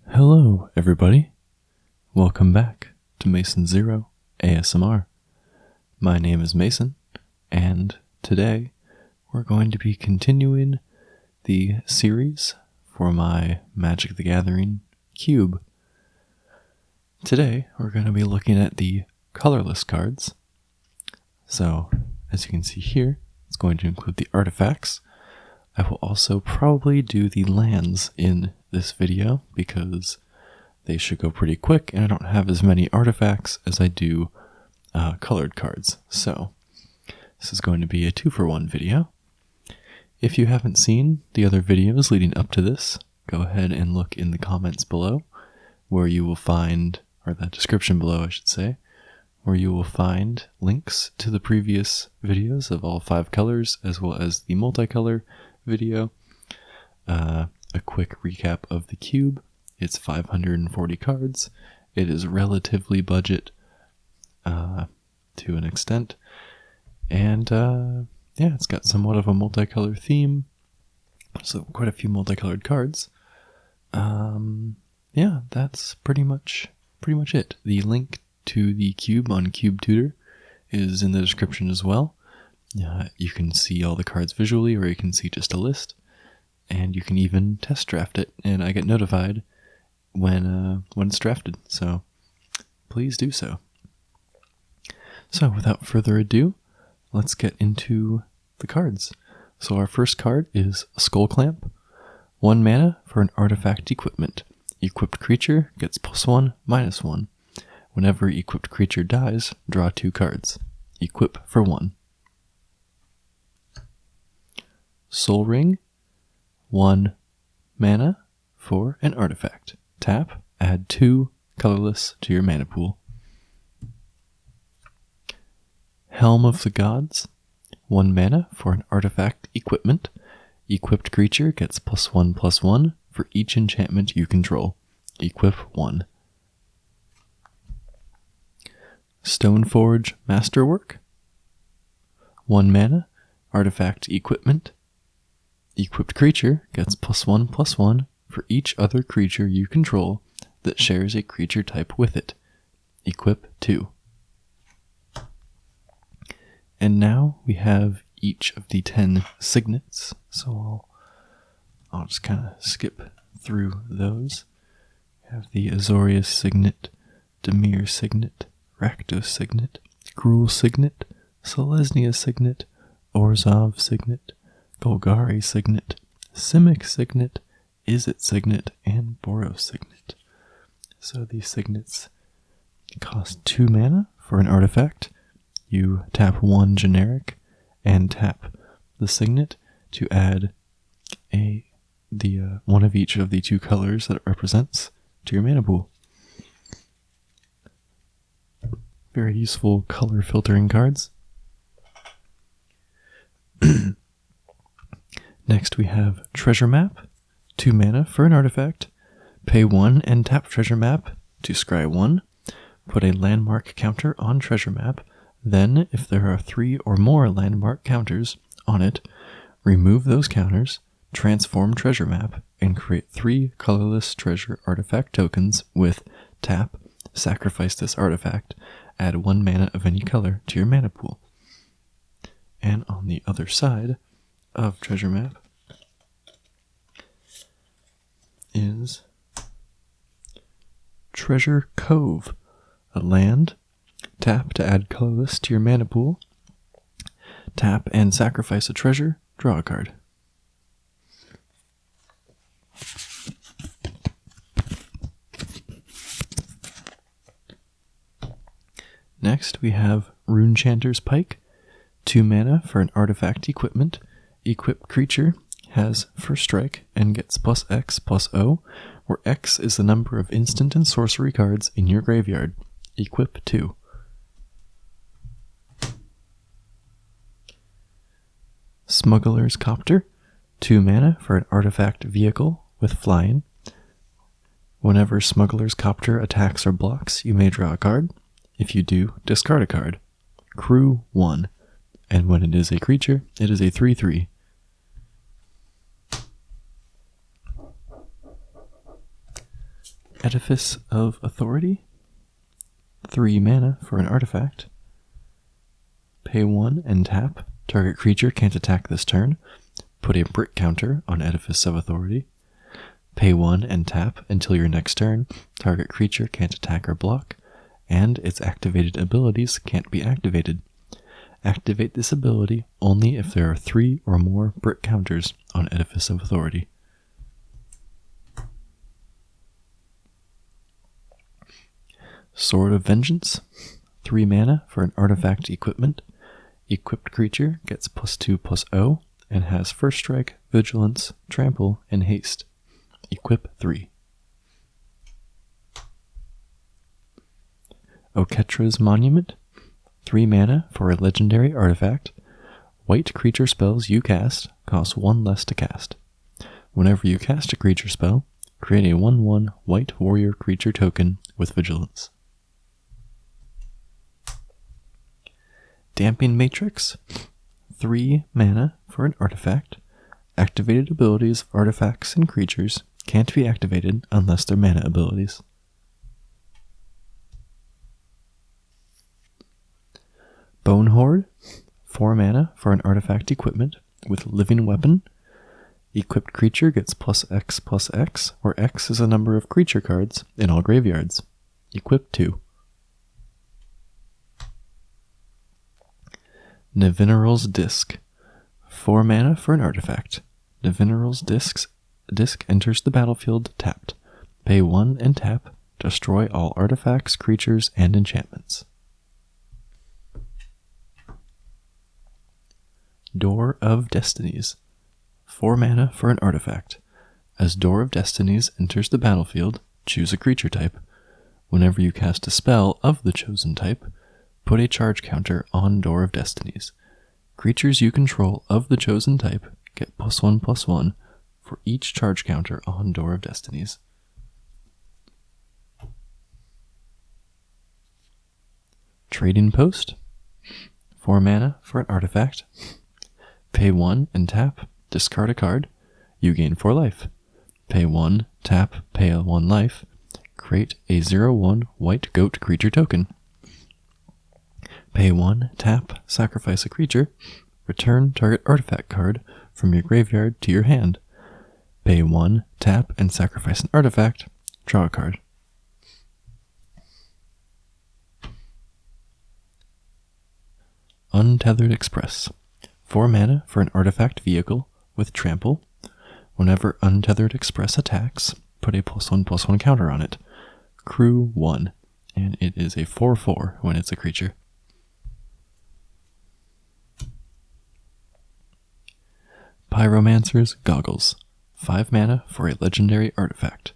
Hello, everybody. Welcome back to Mason Zero ASMR. My name is Mason, and today we're going to be continuing the series for my Magic the Gathering cube. Today we're going to be looking at the colorless cards. So, as you can see here, it's going to include the artifacts. I will also probably do the lands in this video because they should go pretty quick and I don't have as many artifacts as I do colored cards. So this is going to be a 2-for-1 video. If you haven't seen the other videos leading up to this, go ahead and look in the comments below where you will find, or the description below I should say, where you will find links to the previous videos of all 5 colors as well as the multicolor video. A quick recap of the cube. It's 540 cards. It is relatively budget to an extent. And yeah, it's got somewhat of a multicolor theme. So quite a few multicolored cards. Yeah, that's pretty much it. The link to the cube on CubeTutor is in the description as well. You can see all the cards visually, or you can see just a list, and you can even test draft it, and I get notified when it's drafted, so please do so. So without further ado, let's get into the cards. So our first card is Skull Clamp. 1 mana for an artifact equipment. Equipped creature gets +1/-1. Whenever equipped creature dies, draw 2 cards. Equip for 1. Soul Ring, 1 mana for an artifact. Tap, add 2 colorless to your mana pool. Helm of the Gods, 1 mana for an artifact equipment. Equipped creature gets +1/+1 for each enchantment you control. Equip 1. Stoneforge Masterwork, 1 mana, artifact equipment. Equipped creature gets +1/+1 for each other creature you control that shares a creature type with it. Equip 2. And now we have each of the 10 signets, so I'll just kind of skip through those. We have the Azorius signet, Dimir signet, Rakdos signet, Gruul signet, Selesnya signet, Orzhov signet, Golgari signet, Simic signet, Izzet signet, and Boros signet. So these signets cost 2 mana for an artifact. You tap 1 generic and tap the signet to add one of each of the 2 colors that it represents to your mana pool. Very useful color filtering cards. Next we have Treasure Map, 2 mana for an artifact. Pay 1 and tap Treasure Map to scry 1. Put a landmark counter on Treasure Map. Then, if there are 3 or more landmark counters on it, remove those counters, transform Treasure Map, and create 3 colorless treasure artifact tokens with tap, sacrifice this artifact, add 1 mana of any color to your mana pool. And on the other side of Treasure Map is Treasure Cove, a land. Tap to add colorless to your mana pool. Tap and sacrifice a treasure, draw a card. Next we have Runechanter's Pike, 2 mana for an artifact equipment. Equipped creature has first strike and gets +X/+O, where X is the number of instant and sorcery cards in your graveyard. Equip 2. Smuggler's Copter, 2 mana for an artifact vehicle with flying. Whenever Smuggler's Copter attacks or blocks, you may draw a card. If you do, discard a card. Crew 1. And when it is a creature, it is a 3/3. Edifice of Authority. 3 mana for an artifact. Pay 1 and tap. Target creature can't attack this turn. Put a brick counter on Edifice of Authority. Pay 1 and tap until your next turn. Target creature can't attack or block, and its activated abilities can't be activated. Activate this ability only if there are 3 or more brick counters on Edifice of Authority. Sword of Vengeance. 3 mana for an artifact equipment. Equipped creature gets +2/+0 and has First Strike, Vigilance, Trample, and Haste. Equip 3. Oketra's Monument. 3 mana for a legendary artifact. White creature spells you cast cost 1 less to cast. Whenever you cast a creature spell, create a 1/1 white warrior creature token with Vigilance. Damping Matrix. 3 mana for an artifact. Activated abilities of artifacts and creatures can't be activated unless they're mana abilities. Bone Horde. 4 mana for an artifact equipment with Living Weapon. Equipped creature gets +X/+X, where X is a number of creature cards in all graveyards. Equip 2. Nevinyrral's Disc. 4 mana for an artifact. Nevinyrral's Disc enters the battlefield tapped. Pay 1 and tap. Destroy all artifacts, creatures, and enchantments. Door of Destinies. 4 mana for an artifact. As Door of Destinies enters the battlefield, choose a creature type. Whenever you cast a spell of the chosen type, put a charge counter on Door of Destinies. Creatures you control of the chosen type get +1/+1 for each charge counter on Door of Destinies. Trading Post. 4 mana for an artifact. Pay 1 and tap, discard a card. You gain 4 life. Pay 1, tap, pay 1 life. Create a 0/1 white goat creature token. Pay 1, tap, sacrifice a creature. Return target artifact card from your graveyard to your hand. Pay 1, tap, and sacrifice an artifact. Draw a card. Untethered Express. 4 mana for an artifact vehicle with Trample. Whenever Untethered Express attacks, put a +1/+1 counter on it. Crew 1, and it is a 4/4 when it's a creature. Pyromancer's Goggles. 5 mana for a legendary artifact.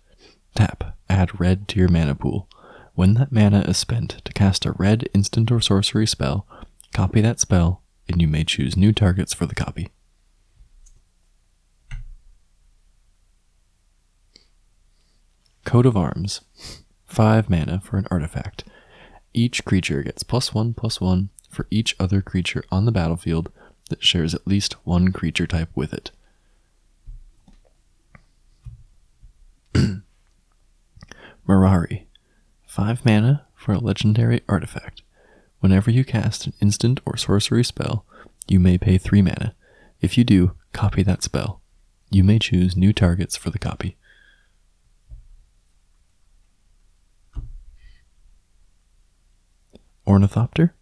Tap, add red to your mana pool. When that mana is spent to cast a red instant or sorcery spell, copy that spell, and you may choose new targets for the copy. Coat of Arms. 5 mana for an artifact. Each creature gets +1/+1 for each other creature on the battlefield that shares at least one creature type with it. Mirari. 5 mana for a legendary artifact. Whenever you cast an instant or sorcery spell, you may pay 3 mana. If you do, copy that spell. You may choose new targets for the copy. Ornithopter.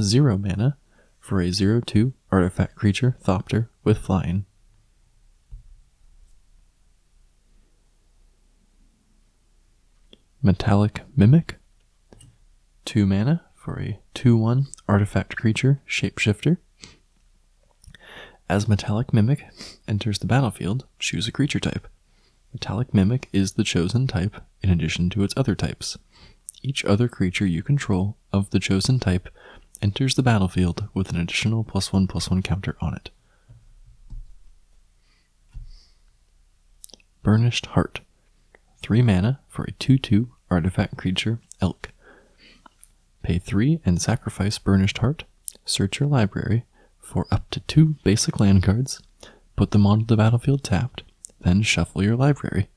0 mana for a 0/2 artifact creature Thopter with flying. Metallic Mimic. 2 mana for a 2/1 artifact creature Shapeshifter. As Metallic Mimic enters the battlefield, choose a creature type. Metallic Mimic is the chosen type in addition to its other types. Each other creature you control of the chosen type enters the battlefield with an additional +1/+1 counter on it. Burnished Heart. 3 mana for a 2/2 artifact creature, Elk. Pay 3 and sacrifice Burnished Heart. Search your library for up to 2 basic land cards, put them onto the battlefield tapped, then shuffle your library.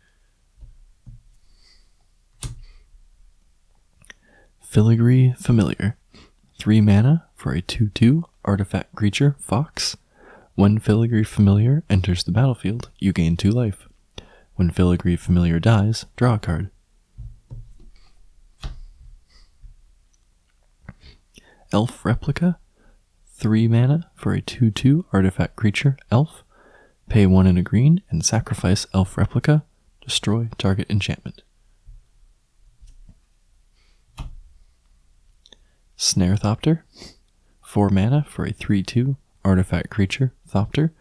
Filigree Familiar. 3 mana for a 2/2 artifact creature, Fox. When Filigree Familiar enters the battlefield, you gain 2 life. When Filigree Familiar dies, draw a card. Elf Replica. 3 mana for a 2/2 artifact creature, Elf. Pay 1 and a green and sacrifice Elf Replica. Destroy target enchantment. Snare Thopter. 4 mana for a 3/2 artifact creature, Thopter,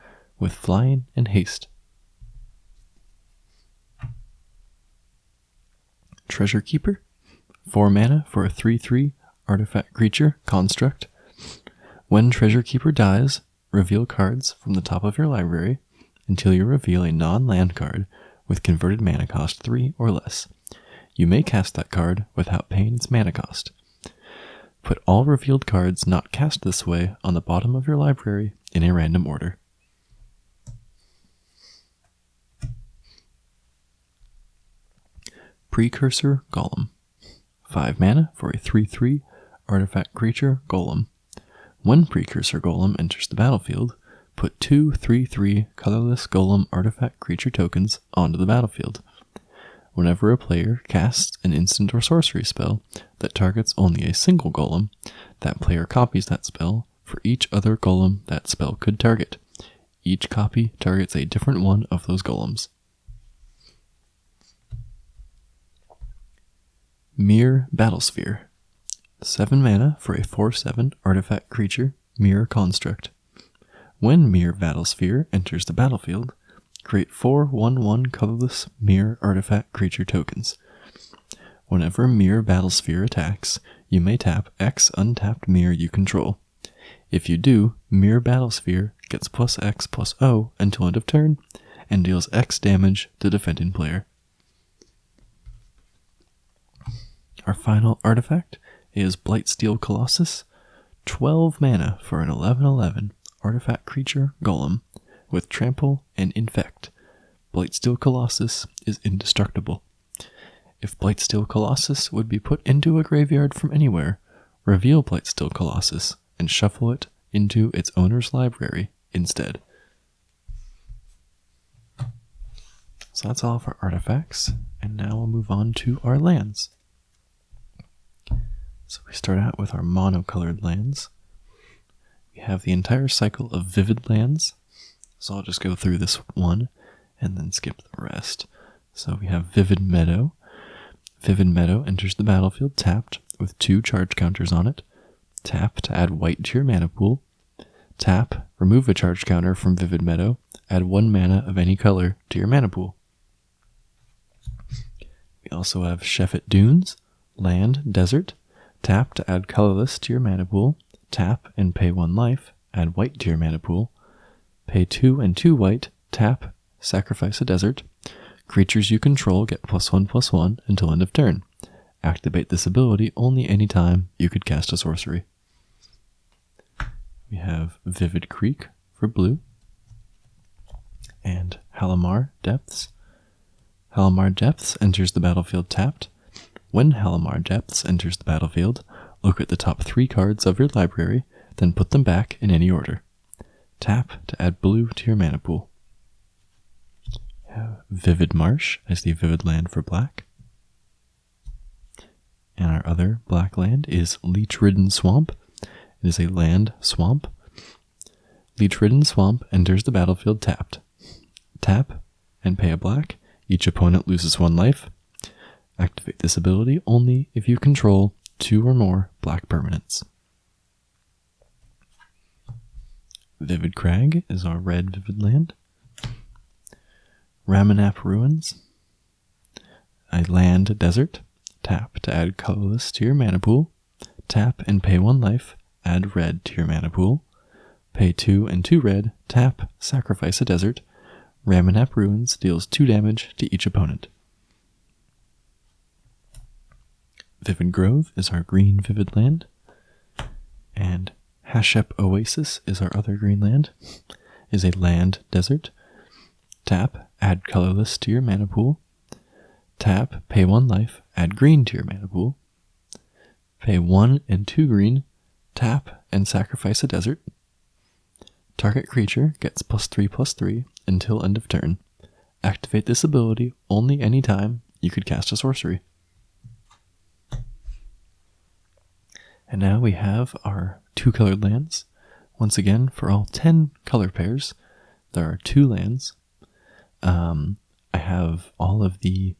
with flying and haste. Treasure Keeper. 4 mana for a 3/3 artifact creature, Construct. When Treasure Keeper dies, reveal cards from the top of your library until you reveal a non-land card with converted mana cost 3 or less. You may cast that card without paying its mana cost. Put all revealed cards not cast this way on the bottom of your library in a random order. Precursor Golem. 5 mana for a 3/3 artifact creature, Golem. When Precursor Golem enters the battlefield, put 2 3/3 colorless Golem artifact creature tokens onto the battlefield. Whenever a player casts an instant or sorcery spell that targets only a single Golem, that player copies that spell for each other Golem that spell could target. Each copy targets a different one of those Golems. Mirror Battlesphere. 7 mana for a 4/7 artifact creature, Mirror Construct. When Mirror Battlesphere enters the battlefield, create 4 1/1 colorless Mirror artifact creature tokens. Whenever Mirror Battlesphere attacks, you may tap X untapped mirror you control. If you do, Mirror Battlesphere gets +X/+O until end of turn, and deals X damage to defending player. Our final artifact is Blightsteel Colossus. 12 mana for an 11/11 artifact creature, Golem, with Trample and Infect. Blightsteel Colossus is indestructible. If Blightsteel Colossus would be put into a graveyard from anywhere, reveal Blightsteel Colossus and shuffle it into its owner's library instead. So that's all of our artifacts, and now we'll move on to our lands. So we start out with our monocolored lands. We have the entire cycle of Vivid lands, so I'll just go through this one and then skip the rest. So we have Vivid Meadow. Vivid Meadow enters the battlefield tapped with 2 charge counters on it. Tap to add white to your mana pool. Tap, remove a charge counter from Vivid Meadow. Add 1 mana of any color to your mana pool. We also have Sheffet Dunes, land, desert. Tap to add colorless to your mana pool. Tap and pay 1 life. Add white to your mana pool. Pay 2 and 2 white. Tap, sacrifice a desert. Creatures you control get +1/+1 until end of turn. Activate this ability only anytime you could cast a sorcery. We have Vivid Creek for blue. And Halimar Depths. Halimar Depths enters the battlefield tapped. When Halimar Depths enters the battlefield, look at the top 3 cards of your library, then put them back in any order. Tap to add blue to your mana pool. We have Vivid Marsh as the Vivid land for black. And our other black land is Leech-Ridden Swamp. It is a land swamp. Leech-Ridden Swamp enters the battlefield tapped. Tap and pay a black. Each opponent loses 1 life. Activate this ability only if you control 2 or more black permanents. Vivid Crag is our red Vivid land. Ramanap Ruins, a land desert. Tap to add colorless to your mana pool. Tap and pay 1 life. Add red to your mana pool. Pay 2 and 2 red. Tap, sacrifice a desert. Ramanap Ruins deals 2 damage to each opponent. Vivid Grove is our green Vivid land. And Hashep Oasis is our other green land. Is a land desert. Tap, add Colorless to your mana pool. Tap, pay 1 life, add green to your mana pool. Pay 1 and 2 green, tap, and sacrifice a desert. Target creature gets +3/+3 until end of turn. Activate this ability only anytime you could cast a sorcery. And now we have our 2-colored lands. Once again, for all 10 color pairs, there are 2 lands. I have all of the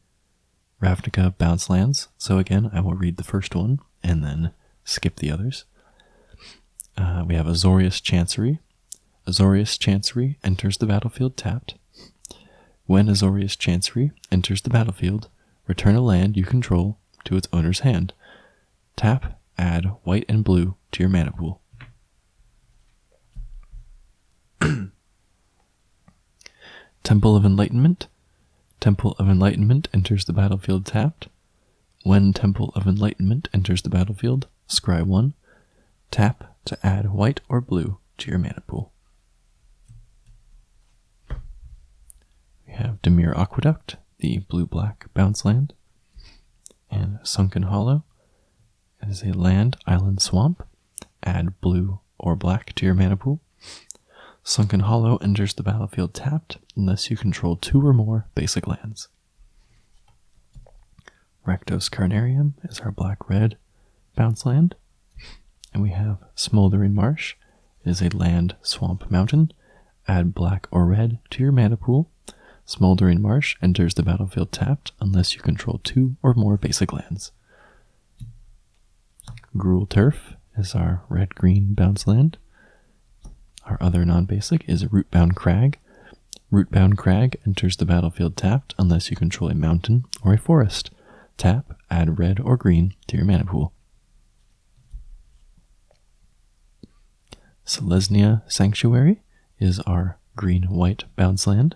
Ravnica bounce lands, so again, I will read the first one and then skip the others. We have Azorius Chancery. Azorius Chancery enters the battlefield tapped. When Azorius Chancery enters the battlefield, return a land you control to its owner's hand. Tap, add white and blue to your mana pool. Temple of Enlightenment. Temple of Enlightenment enters the battlefield tapped. When Temple of Enlightenment enters the battlefield, scry 1. Tap to add white or blue to your mana pool. We have Dimir Aqueduct, the blue-black bounce land. And Sunken Hollow. It is a land, island, swamp. Add blue or black to your mana pool. Sunken Hollow enters the battlefield tapped unless you control 2 or more basic lands. Rakdos Carnarium is our black-red bounce land. And we have Smoldering Marsh. It is a land, swamp, mountain. Add black or red to your mana pool. Smoldering Marsh enters the battlefield tapped unless you control 2 or more basic lands. Gruul Turf is our red-green bounce land. Our other non-basic is Rootbound Crag. Rootbound Crag enters the battlefield tapped unless you control a mountain or a forest. Tap, add red or green to your mana pool. Selesnya Sanctuary is our green-white bounce land.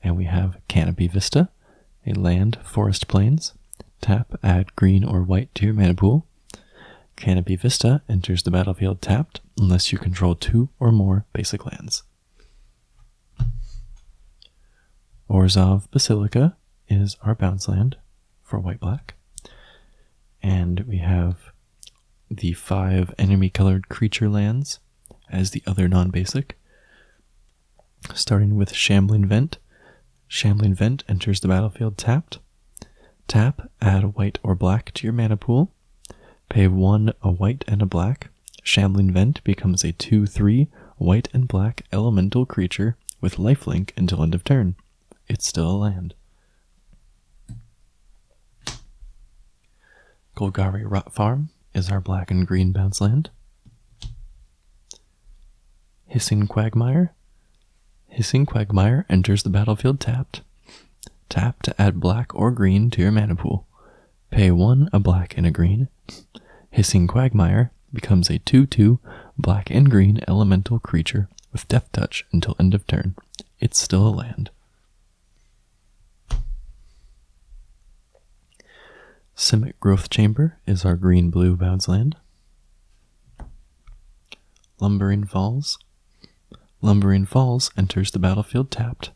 And we have Canopy Vista, a land, forest, plains. Tap, add green or white to your mana pool. Canopy Vista enters the battlefield tapped unless you control 2 or more basic lands. Orzhov Basilica is our bounce land for white-black. And we have the 5 enemy-colored creature lands as the other non-basic. Starting with Shambling Vent. Shambling Vent enters the battlefield tapped. Tap, add white or black to your mana pool. Pay 1 a white and a black. Shambling Vent becomes a 2/3 white and black elemental creature with lifelink until end of turn. It's still a land. Golgari Rot Farm is our black and green bounce land. Hissing Quagmire. Hissing Quagmire enters the battlefield tapped. Tap to add black or green to your mana pool. Pay 1 a black and a green. Hissing Quagmire becomes a 2/2 black and green elemental creature with Death Touch until end of turn. It's still a land. Simic Growth Chamber is our green-blue bounce land. Lumbering Falls. Lumbering Falls enters the battlefield tapped.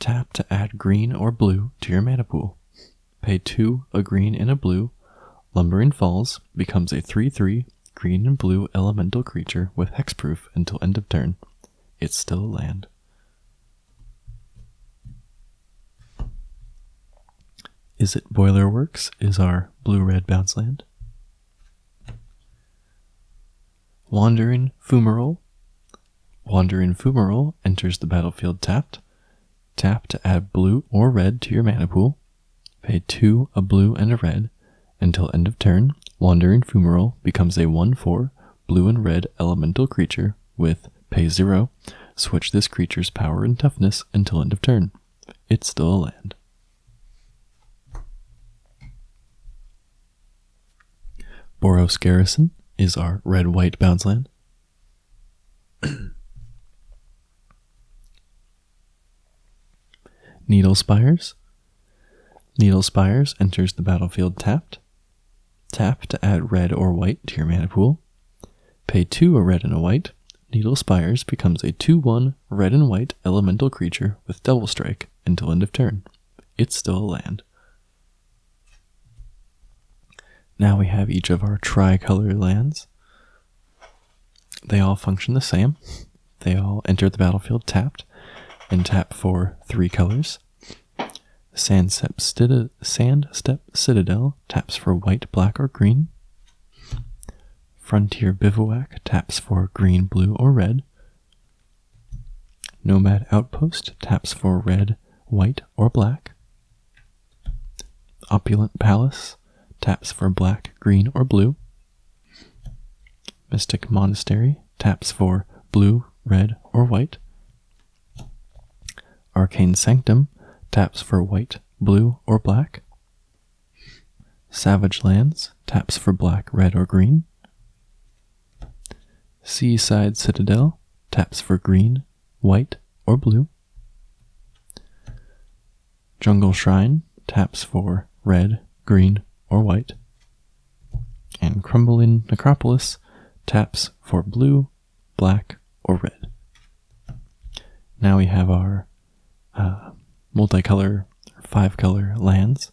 Tap to add green or blue to your mana pool. Pay 2 a green and a blue. Lumbering Falls becomes a 3/3 green and blue elemental creature with hexproof until end of turn. It's still a land. Is It Boiler Works is our blue-red bounce land. Wandering Fumarole. Wandering Fumarole enters the battlefield tapped. Tap to add blue or red to your mana pool. Pay 2 a blue and a red. Until end of turn, Wandering Fumarole becomes a 1/4 blue and red elemental creature with pay 0. Switch this creature's power and toughness until end of turn. It's still a land. Boros Garrison is our red-white bounce land. Needle Spires. Needle Spires enters the battlefield tapped. Tap to add red or white to your mana pool. Pay 2 a red and a white. Needle Spires becomes a 2/1 red and white elemental creature with double strike until end of turn. It's still a land. Now we have each of our tricolor lands. They all function the same. They all enter the battlefield tapped and tap for 3 colors. Sandstep Citadel taps for white, black, or green. Frontier Bivouac taps for green, blue, or red. Nomad Outpost taps for red, white, or black. Opulent Palace taps for black, green, or blue. Mystic Monastery taps for blue, red, or white. Arcane Sanctum taps for white, blue, or black. Savage Lands taps for black, red, or green. Seaside Citadel taps for green, white, or blue. Jungle Shrine taps for red, green, or white. And Crumbling Necropolis taps for blue, black, or red. Now we have our multicolor, 5-color lands.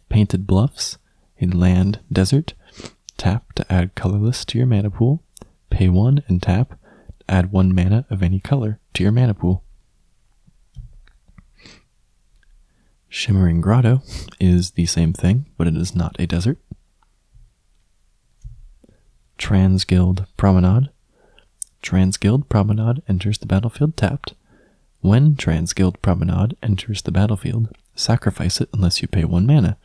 Painted Bluffs, a land desert. Tap to add Colorless to your mana pool. Pay 1 and tap. Add 1 mana of any color to your mana pool. Shimmering Grotto is the same thing, but it is not a desert. Transguild Promenade. Transguild Promenade enters the battlefield tapped. When Transguild Promenade enters the battlefield, sacrifice it unless you pay 1 mana.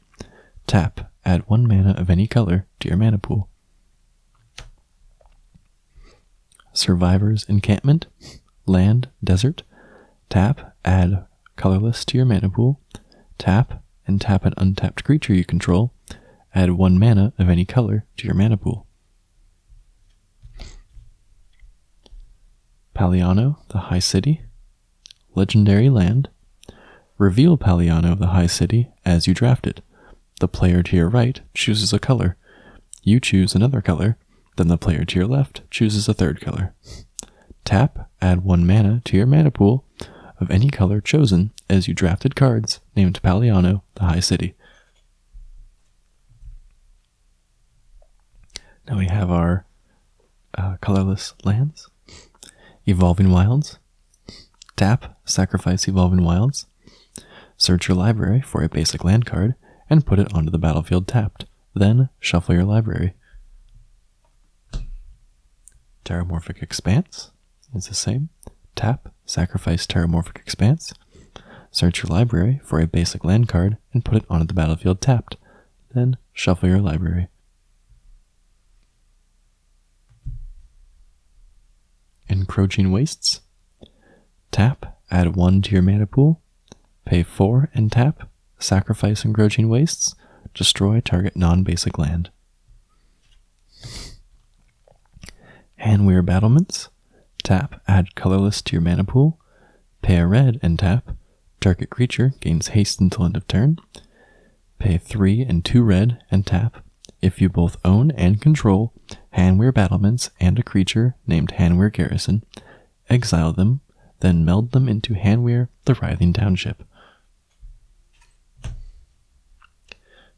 Tap, add 1 mana of any color to your mana pool. Survivor's Encampment, land, desert. Tap, add Colorless to your mana pool. Tap, and tap an untapped creature you control. Add 1 mana of any color to your mana pool. Paliano, the High City. Legendary land. Reveal Paliano, the High City, as you draft it. The player to your right chooses a color. You choose another color. Then the player to your left chooses a third color. Tap, add 1 mana to your mana pool of any color chosen as you drafted cards named Paliano, the High City. Now we have our colorless lands. Evolving Wilds. Tap, sacrifice Evolving Wilds. Search your library for a basic land card and put it onto the battlefield tapped. Then shuffle your library. Terramorphic Expanse is the same. Tap, sacrifice Terramorphic Expanse. Search your library for a basic land card and put it onto the battlefield tapped. Then shuffle your library. Encroaching Wastes. Tap, add 1 to your mana pool. Pay 4 and tap, sacrifice Encroaching Wastes. Destroy target non-basic land. Handwear Battlements. Tap, add Colorless to your mana pool. Pay a red and tap. Target creature gains haste until end of turn. Pay 3 and 2 red and tap. If you both own and control Handwear Battlements and a creature named Handwear Garrison, exile them, then meld them into Handwear the Writhing Township.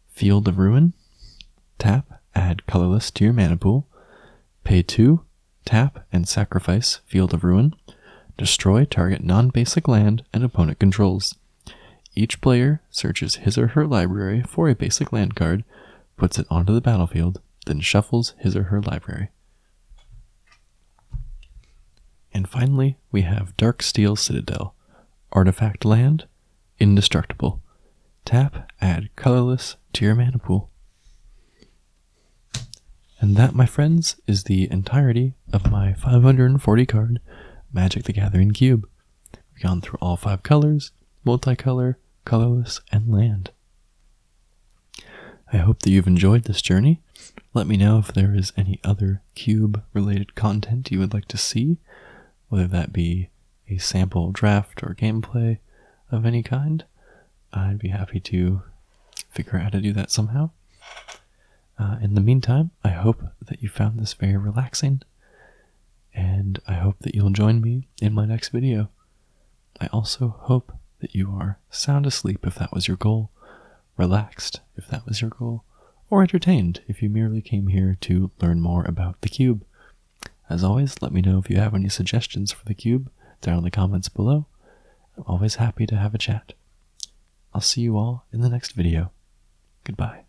Field of Ruin. Tap, add Colorless to your mana pool. Pay 2, tap, and sacrifice Field of Ruin. Destroy target non-basic land and opponent controls. Each player searches his or her library for a basic land card, puts it onto the battlefield, then shuffles his or her library. And finally, we have Darksteel Citadel. Artifact land, indestructible. Tap, add Colorless to your mana pool. And that, my friends, is the entirety of my 540 card Magic the Gathering cube. We've gone through all 5 colors, multicolor, colorless, and land. I hope that you've enjoyed this journey. Let me know if there is any other cube-related content you would like to see, whether that be a sample draft or gameplay of any kind. I'd be happy to figure out how to do that somehow. In the meantime, I hope that you found this very relaxing, and I hope that you'll join me in my next video. I also hope that you are sound asleep if that was your goal, relaxed if that was your goal, or entertained if you merely came here to learn more about the cube. As always, let me know if you have any suggestions for the cube down in the comments below. I'm always happy to have a chat. I'll see you all in the next video. Goodbye.